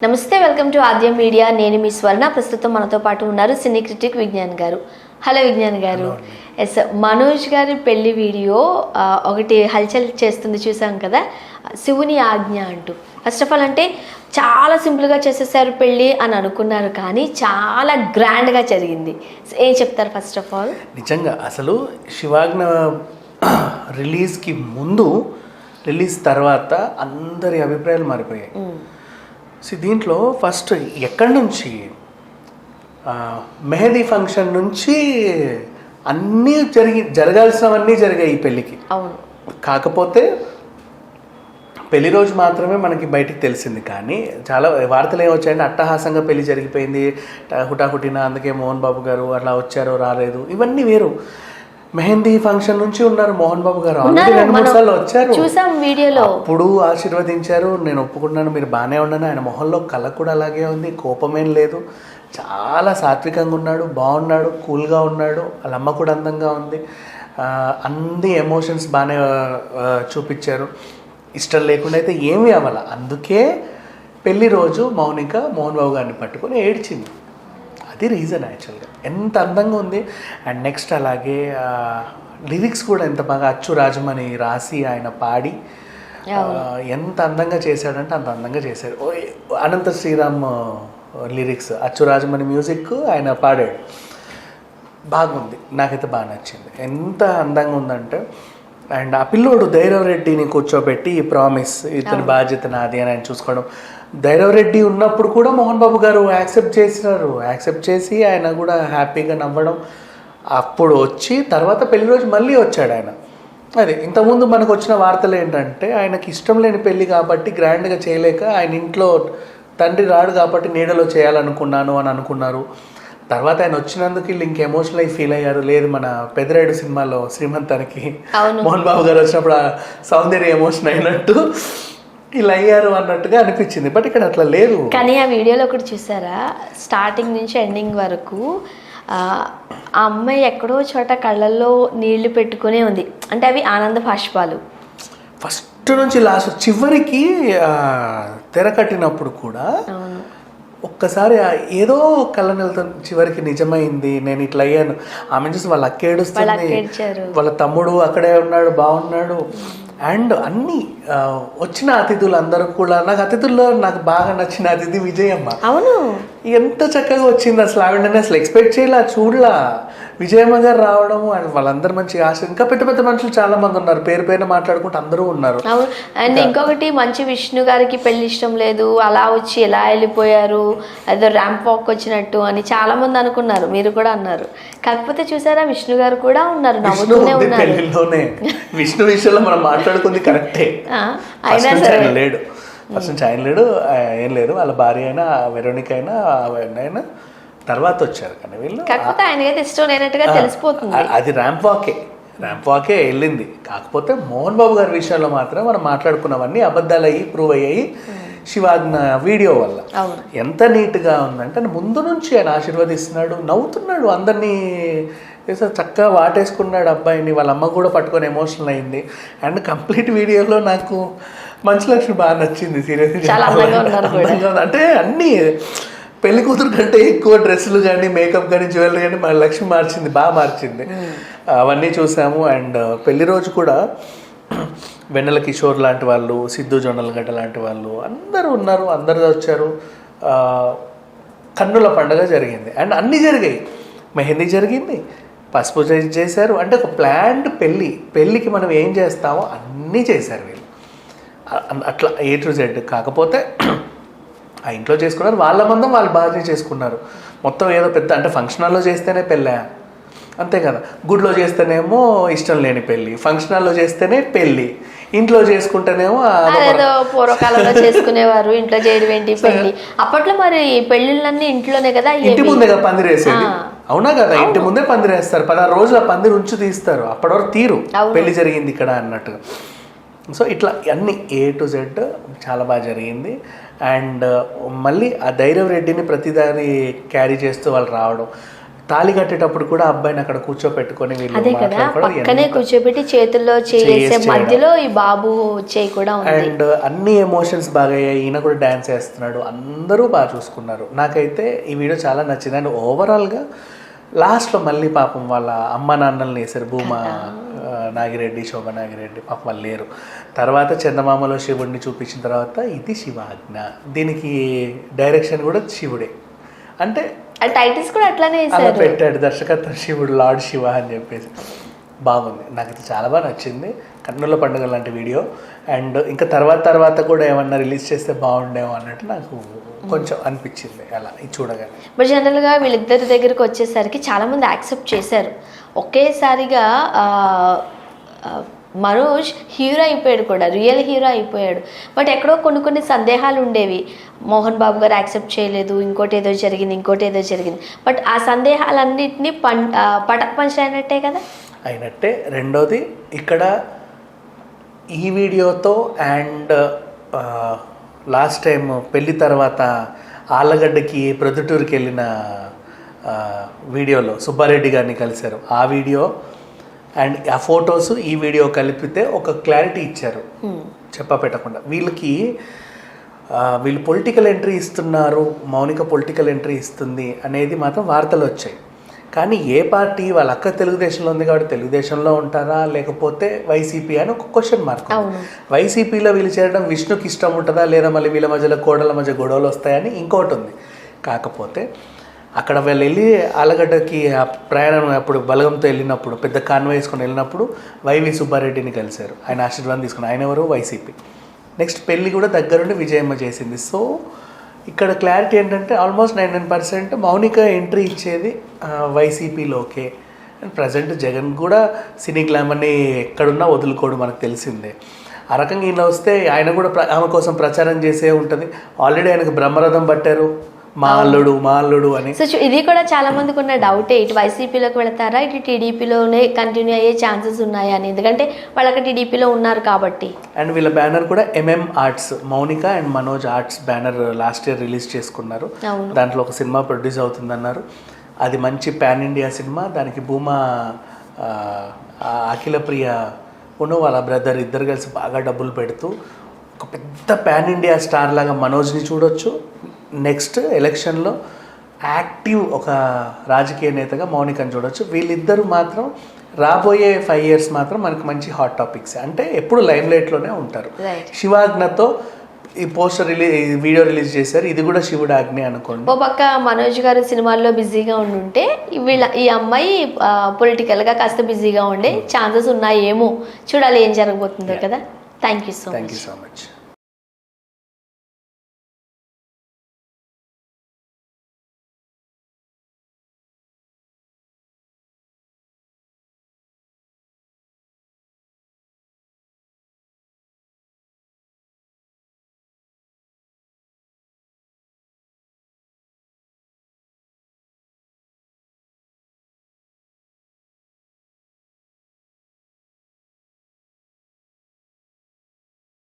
నమస్తే, welcome to Aadyam media. నేను మీ స్వర్ణ. ప్రస్తుతం మనతో పాటు ఉన్నారు సినీ క్రిటిక్ విజ్ఞాన్ గారు. హలో విజ్ఞాన్ గారు. ఎస్, మనోజ్ గారి పెళ్లి వీడియో ఒకటి హల్చల్ చేస్తుంది, చూసాం కదా, శివుని ఆజ్ఞ అంటూ. ఫస్ట్ ఆఫ్ ఆల్ అంటే చాలా సింపుల్గా చేసేసారు పెళ్ళి అని అనుకున్నారు, కానీ చాలా గ్రాండ్గా జరిగింది. ఏం చెప్తారు ఫస్ట్ ఆఫ్ ఆల్? నిజంగా అసలు శివాజ్ఞ రిలీజ్కి ముందు, రిలీజ్ తర్వాత అందరి అభిప్రాయాలు మారిపోయాయి. దీంట్లో ఫస్ట్ ఎక్కడి నుంచి మెహదీ ఫంక్షన్ నుంచి అన్నీ జరగాల్సినవన్నీ జరిగాయి ఈ పెళ్ళికి. అవును. కాకపోతే పెళ్లి రోజు మాత్రమే మనకి బయటికి తెలిసింది, కానీ చాలా వార్తలు ఏమొచ్చాయంటే అట్టహాసంగా పెళ్లి జరిగిపోయింది, హుటాహుటిన, అందుకే మోహన్ బాబు గారు అట్లా వచ్చారో రాలేదు, ఇవన్నీ వేరు. మెహందీ ఫంక్షన్ నుంచి ఉన్నారు మోహన్ బాబు గారు, ఆల్రెడీ 2-3 సార్లు వచ్చారు, చూసాం వీడియోలో. అప్పుడు ఆశీర్వదించారు, నేను ఒప్పుకున్నాను, మీరు బాగానే ఉన్నాను. ఆయన మొహంలో కళ కూడా అలాగే ఉంది, కోపమేం లేదు, చాలా సాత్వికంగా ఉన్నాడు, బాగున్నాడు, కూల్గా ఉన్నాడు. వాళ్ళ అమ్మ కూడా అందంగా ఉంది, అన్ని ఎమోషన్స్ బాగానే చూపించారు. ఇష్టం లేకుండా అయితే ఏమీ అవ్వాల. అందుకే పెళ్లి రోజు మౌనిక మోహన్ బాబు గారిని పట్టుకొని ఏడ్చింది. అది రీజన్ యాక్చువల్గా. ఎంత అందంగా ఉంది. అండ్ నెక్స్ట్ అలాగే లిరిక్స్ కూడా ఎంత బాగా అచ్చు రాజమని రాసి ఆయన పాడి ఎంత అందంగా చేశాడంటే అంత అందంగా చేశాడు. అనంత శ్రీరామ్ లిరిక్స్, అచ్చు రాజమని మ్యూజిక్, ఆయన పాడాడు. బాగుంది, నాకైతే బాగా నచ్చింది. ఎంత అందంగా ఉందంటే, అండ్ ఆ పిల్లోడు ధైర్యం రెడ్డిని కూర్చోబెట్టి ఈ ప్రామిస్, ఇతని బాధ్యత నాది అని ఆయన చూసుకోవడం. ధైర్యం రెడ్డి ఉన్నప్పుడు కూడా మోహన్ బాబు గారు యాక్సెప్ట్ చేసి ఆయన కూడా హ్యాపీగా నవ్వడం. అప్పుడు వచ్చి తర్వాత పెళ్లి రోజు మళ్ళీ వచ్చాడు ఆయన. అదే ఇంతకుముందు మనకు వచ్చిన వార్తలు ఏంటంటే, ఆయనకి ఇష్టం లేని పెళ్ళి కాబట్టి గ్రాండ్గా చేయలేక ఆయన ఇంట్లో తండ్రి రాడు కాబట్టి నీడలో చేయాలనుకున్నాను అని అనుకున్నారు. తర్వాత ఆయన వచ్చినందుకు వీళ్ళు ఇంక ఎమోషనల్ అయి ఫీల్ అయ్యారు. లేదు, మన పెదరాయుడు సినిమాలో శ్రీమంతానికి మోహన్ బాబు గారు వచ్చినప్పుడు ఆ సౌందర్య ఎమోషన్ అయినట్టు ఇలా అయ్యారు అన్నట్టుగా అనిపించింది. బట్ ఇక్కడ అట్లా లేదు. కానీ ఆ వీడియోలో ఒకటి చూసారా, స్టార్టింగ్ నుంచి ఎండింగ్ వరకు ఆ అమ్మాయి ఎక్కడో చోట కళ్ళల్లో నీళ్లు పెట్టుకునే ఉంది. అంటే అవి ఆనంద బాష్పాలు. ఫస్ట్ నుంచి లాస్ట్ చివరికి తెర కట్టినప్పుడు కూడా ఒక్కసారి ఏదో కళ్ళ నెలతో చివరికి నిజమైంది, నేను ఇట్లా అయ్యాను. ఆమె చూసి వాళ్ళ అక్క ఏడుస్తుంది, వాళ్ళ తమ్ముడు అక్కడే ఉన్నాడు, బాగున్నాడు. అండ్ అన్ని వచ్చిన అతిథులు అందరూ కూడా, నాకు అతిథుల్లో నాకు బాగా నచ్చిన అతిథి విజయమ్మ. అవును, ఎంత చక్కగా వచ్చింది అసలు. ఆవిడని అసలు ఎక్స్పెక్ట్ చేయలే, చూడలా. విజయమ్మ గారు రావడము, అండ్ వాళ్ళందరూ మంచి ఆశ. ఇంకా పెద్ద పెద్ద మనుషులు చాలా మంది ఉన్నారు, పేరు పేరున మాట్లాడుకుంటూ అందరూ ఉన్నారు. అవును. అండ్ ఇంకొకటి, మంచి విష్ణు గారికి పెళ్లి ఇష్టం లేదు, అలా వచ్చి ఎలా వెళ్ళిపోయారు, ఏదో ర్యాంప్ వాక్ వచ్చినట్టు అని చాలా మంది అనుకున్నారు, మీరు కూడా అన్నారు. కాకపోతే చూసారా, విష్ణు గారు కూడా ఉన్నారు, నవ్వుతూనే ఉన్నారు. పెళ్లిలోనే విష్ణు విషయంలో మనం మాట్లాడుకుంది కరెక్టే. అయినా సరే లేడు, ఫస్ట్ నుంచి ఆయన లేడు, ఏం లేదు. వాళ్ళ భార్య అయినా వెరోనిక అయినా తర్వాత వచ్చారు. కానీ వీళ్ళు కాకపోతే ఆయనకైతే ఇష్టం లేనట్టుగా తెలిసిపోతుంది. అది ర్యాంప్ వాకే వెళ్ళింది. కాకపోతే మోహన్ బాబు గారి విషయంలో మాత్రం మనం మాట్లాడుకున్నవన్నీ అబద్ధాలు అయ్యి ప్రూవ్ అయ్యాయి శివాజ్ఞ వీడియో వల్ల. ఎంత నీట్గా ఉందంటే, ముందు నుంచి ఆయన ఆశీర్వదిస్తున్నాడు, నవ్వుతున్నాడు, అందరినీ చక్కగా వాటేసుకున్నాడు అబ్బాయిని. వాళ్ళ అమ్మ కూడా పట్టుకొని ఎమోషనల్ అయింది. అండ్ కంప్లీట్ వీడియోలో నాకు మంచు లక్ష్మి బాగా నచ్చింది. సీరియస్గా అంటే అన్నీ పెళ్లి కూతురు కంటే ఎక్కువ డ్రెస్సులు కానీ, మేకప్ కానీ, జ్యువెలరీ కానీ మన లక్ష్మి బాగా మార్చింది. అవన్నీ చూసాము. అండ్ పెళ్లి రోజు కూడా వెన్నెల కిషోర్ లాంటి వాళ్ళు, సిద్ధు జొన్నలగడ్డ లాంటి వాళ్ళు అందరూ ఉన్నారు, అందరూ వచ్చారు. కన్నుల పండుగ జరిగింది. అండ్ అన్నీ జరిగాయి. మెహందీ జరిగింది, పసుపు చేశారు. అంటే ఒక ప్లాన్డ్ పెళ్ళికి మనం ఏం చేస్తామో అన్నీ చేశారు వీళ్ళు, అట్లా A to Z. కాకపోతే ఆ ఇంట్లో చేసుకున్నారు, వాళ్ళ మందం వాళ్ళు బాగా చేసుకున్నారు. మొత్తం ఏదో పెద్ద అంటే ఫంక్షన్ హాల్లో చేస్తేనే పెళ్ళా, అంతే కదా. గుడిలో చేస్తేనేమో ఇష్టం లేని పెళ్ళి, ఫంక్షన్ హాల్లో చేస్తేనే పెళ్ళి, ఇంట్లో చేసుకుంటేనేమో పూర్వకాలంలో చేసుకునేవారు. ఇంట్లో చేయడం ఏంటి పెళ్లి? అప్పట్లో మరి పెళ్లిళ్ళన్నీ ఇంట్లోనే కదా, ఇంటి ముందే కదా పందిరేసేది. అవునా కదా, ఇంటి ముందే పందిరేస్తారు. 16 రోజులు ఆ పందిరి ఉంచి తీస్తారు, అప్పటి వరకు తీరు, పెళ్లి జరిగింది ఇక్కడ అన్నట్టుగా. సో ఇట్లా అన్ని A to Z చాలా బాగా జరిగింది. అండ్ మళ్ళీ ఆ ధైర్యం రెడ్డిని ప్రతిదాని క్యారీ చేస్తూ వాళ్ళు రావడం, తాళి కట్టేటప్పుడు కూడా అబ్బాయిని అక్కడ కూర్చోపెట్టుకొని వీళ్ళు అదే కదా, మాట్లాడుకోవడం పక్కనే కూర్చోబెట్టి చేతుల్లో చేసే మధ్యలో ఈ బాబు చేయి కూడా ఉంది. అండ్ అన్ని ఎమోషన్స్ బాగా అయ్యాయి. ఈయన కూడా డ్యాన్స్ వేస్తున్నాడు, అందరూ బాగా చూసుకున్నారు. నాకైతే ఈ వీడియో చాలా నచ్చింది. అండ్ ఓవరాల్గా లాస్ట్లో మళ్ళీ పాపం వాళ్ళ అమ్మ నాన్నల్ని వేశారు. భూమా నాగిరెడ్డి, శోభ నాగిరెడ్డి పాపం వాళ్ళు లేరు. తర్వాత చందమామలో శివుడిని చూపించిన తర్వాత ఇది శివాజ్ఞ. దీనికి డైరెక్షన్ కూడా శివుడే, అంటే టైటిల్స్ కూడా అట్లానే అలా పెట్టాడు. దర్శకత్వం శివుడు, లార్డ్ శివ అని చెప్పేసి బాగుంది. నాకు ఇది చాలా బాగా నచ్చింది. కన్నుల పండుగ లాంటి వీడియో. అండ్ ఇంకా తర్వాత కూడా ఏమన్నా రిలీజ్ చేస్తే బాగుండేమో అన్నట్టు నాకు కొంచెం అనిపించింది అలా ఇది చూడగానే. బట్ జనరల్గా వీళ్ళిద్దరి దగ్గరికి వచ్చేసరికి చాలామంది యాక్సెప్ట్ చేశారు. ఒకేసారిగా మనోజ్ హీరో అయిపోయాడు కూడా, రియల్ హీరో అయిపోయాడు. బట్ ఎక్కడో కొన్ని సందేహాలు ఉండేవి. మోహన్ బాబు గారు యాక్సెప్ట్ చేయలేదు, ఇంకోటి ఏదో జరిగింది. బట్ ఆ సందేహాలన్నింటినీ పంచైనట్టే కదా, అయినట్టే. రెండోది ఇక్కడ ఈ వీడియోతో అండ్ లాస్ట్ టైం పెళ్లి తర్వాత ఆళ్ళగడ్డకి ప్రొద్దుటూరుకి వెళ్ళిన వీడియోలో సుబ్బారెడ్డి గారిని కలిశారు. ఆ వీడియో అండ్ ఆ ఫొటోస్ ఈ వీడియో కలిపితే ఒక క్లారిటీ ఇచ్చారు చెప్పపెట్టకుండా. వీళ్ళు పొలిటికల్ ఎంట్రీ ఇస్తున్నారు, మౌనిక పొలిటికల్ ఎంట్రీ ఇస్తుంది అనేది మాత్రం వార్తలు వచ్చాయి. కానీ ఏ పార్టీ, వాళ్ళ అక్క తెలుగుదేశంలో ఉంది కాబట్టి తెలుగుదేశంలో ఉంటారా లేకపోతే వైసీపీ అని ఒక క్వశ్చన్ మార్క్. వైసీపీలో వీళ్ళు చేరడం విష్ణుకి ఇష్టం ఉంటుందా లేదా మళ్ళీ వీళ్ళ మధ్యలో కోడల మధ్య గొడవలు వస్తాయని ఇంకోటి ఉంది. కాకపోతే అక్కడ వీళ్ళు వెళ్ళి ఆలగడ్డకి ఆ ప్రయాణం అప్పుడు బలగంతో వెళ్ళినప్పుడు పెద్ద కాన్వాయ్ వేసుకొని వెళ్ళినప్పుడు వైవి సుబ్బారెడ్డిని కలిశారు. ఆయన ఆశీర్వాదం తీసుకుని, ఆయన ఎవరు వైసీపీ. నెక్స్ట్ పెళ్ళి కూడా దగ్గరుండి విజయమ్మ చేసింది. సో ఇక్కడ క్లారిటీ ఏంటంటే ఆల్మోస్ట్ 99% మౌనిక ఎంట్రీ ఇచ్చేది వైసీపీలోకే. అండ్ ప్రజెంట్ జగన్ కూడా సినీ గ్లామర్ని ఎక్కడున్నా వదులుకోడు, మనకు తెలిసిందే. ఆ రకంగా ఈయన వస్తే ఆయన కూడా ఆమె కోసం ప్రచారం చేసే ఉంటుంది. ఆల్రెడీ ఆయనకు బ్రహ్మరథం పట్టారు, మా అల్లుడు అని. సో ఇది కూడా చాలా మందికి ఉన్న డౌటే, ఇటు వైసీపీలోకి వెళతారా ఇటు టీడీపీలోనే కంటిన్యూ అయ్యే ఛాన్సెస్ ఉన్నాయా అని. ఎందుకంటే వాళ్ళకి టీడీపీలో ఉన్నారు కాబట్టి. అండ్ వీళ్ళ బ్యానర్ కూడా MM arts, Mounika and Manoj arts banner last year release చేసుకున్నారు. దాంట్లో ఒక సినిమా ప్రొడ్యూస్ అవుతుందన్నారు. అది మంచి పాన్ ఇండియా సినిమా. దానికి భూమా అఖిలప్రియ వాళ్ళ బ్రదర్ ఇద్దరు కలిసి బాగా డబ్బులు పెడుతూ ఒక పెద్ద పాన్ ఇండియా స్టార్ లాగా మనోజ్ని చూడొచ్చు. నెక్స్ట్ ఎలక్షన్లో యాక్టివ్ ఒక రాజకీయ నేతగా మౌనికని చూడొచ్చు. వీళ్ళిద్దరూ మాత్రం రాబోయే 5 years మాత్రం మనకు మంచి హాట్ టాపిక్స్, అంటే ఎప్పుడు లైమ్ లైట్లోనే ఉంటారు. శివాజ్ఞతో ఈ పోస్టర్ వీడియో రిలీజ్ చేశారు, ఇది కూడా శివుడు ఆజ్ఞ అనుకోండి. ఓ పక్క మనోజ్ గారు సినిమాల్లో బిజీగా ఉండుంటే ఈ అమ్మాయి పొలిటికల్గా కాస్త బిజీగా ఉండే ఛాన్సెస్ ఉన్నాయేమో. చూడాలి ఏం జరగబోతుందో కదా. Thank you so much.